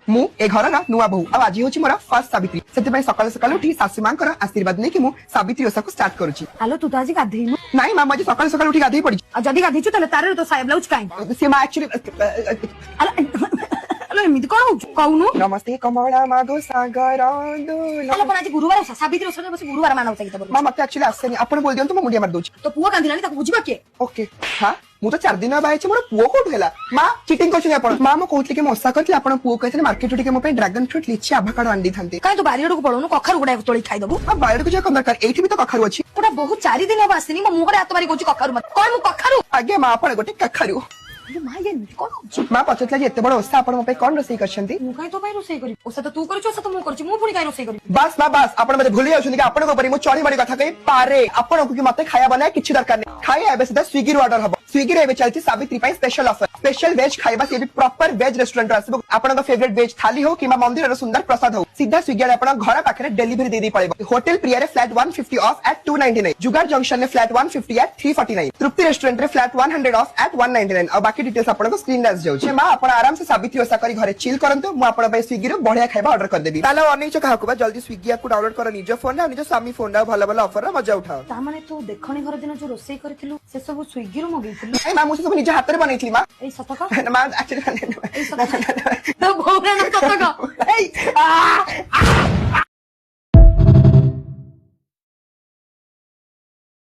मु ए घर नुआ बहु आज हूँ मोर फर्स्ट सावित्री से सकाल सकाल उठी सासू माँ आशीर्वाद नहीं कि सावित्री ओषा को स्टार्ट करुच्ची। हेलो तू तो आज गाधेनु नाई माँ आज सकाल सकाल उठी गाधे पड़ी जदि गाधेछु ताले तारे तो साया ब्लाउज काई से माँ एक्चुअली हेलो एमिति कोन होउ कहूनु नमस्ते कमला मागो सागर हेलो पण आज गुरुवार सावित्री ओषा बस गुरुवार मानव चाहिए तो माँ मत एक्चुअली आसे आपण बोल दियंतु मु मुंडिया मार दोछि तो पुओ कांदिलानी ताको बुझिबा के ओके हां मु तो 4 दिन बाहे मोर पुओ कोठ गेला माँ चीटिंग करछनी आपण माँ मो कहतली कि मोसा करथले आपण पुओ कहथले मार्केट उठी के मो पे ड्रैगन फ्रूट लिची आभाकाडो आंडी थांते काई तो बारियड को पळोनु कखारु गुडा तोळी खाइ दबु आ बारियड को जे कम दरकार एठी भी तो कखारु अछि पुरा बहुत 4 दिन अब आसिनी मो मुगडे हाथ मारी कोची कखारु मत कोन मु कखारु आगे माँ आपण गोटे कखारु माँ ये कोन होउ माँ पचतला जे एते बड़ ओसा आपण मो पे कोन रसई करछंती मु काई तो पाई रोसई करी ओसा तो तू करछु ओसा तो मु करछु मु पुनी काई रोसई करी बस माँ बस आपण मते भूली जाउछन कि आपण को परी मु चढ़ी मारी कथा कहि पारे आपण को कि मते खाया बनाए किछि दरकार नै खाया एबे सीधा स्विगी रो ऑर्डर हबो स्विगी रे एबे चलती सावित्री पई स्पेशल ऑफर स्पेशल वेज खाइबा से भी प्रॉपर वेज रेस्टोरेंट आसीबो आपण का फेवरेट वेज थाली हो किमा मंदिर रो सुंदर प्रसाद हो सीधा स्विगी रे आपण घर पाखरे डिलीवरी दे दी पड़ेबो होटल प्रिया रे फ्लैट 150 ऑफ एट 299 जुगाड़ जंक्शन रे फ्लैट 150 एट 349 तृप्ति रेस्टोरेंट रे फ्लैट 100 ऑफ एट 199 और बाकी डिटेल्स आपण को स्क्रीन रे जाउ छे मां आपण आराम से सावित्री ओषा करी घरे चिल करंतु मु आपण पई स्विगी रे बढ़िया खाइबा ऑर्डर कर देबी तालो अनै छ काहकु बा जल्दी स्विगी ऐप को डाउनलोड करो निजो फोन रे निजो स्वामी फोन रे भलो भलो ऑफर रे मजा उठाओ ता माने तू देखणी घर दिन जो रोसई करथिलु से सब स्विगी रो मगैथिलु ए मां मु सब निज हाथ रे बनैथली मां ए सतका मां एक्चुअली ए सतका तो भौरा न सतका ए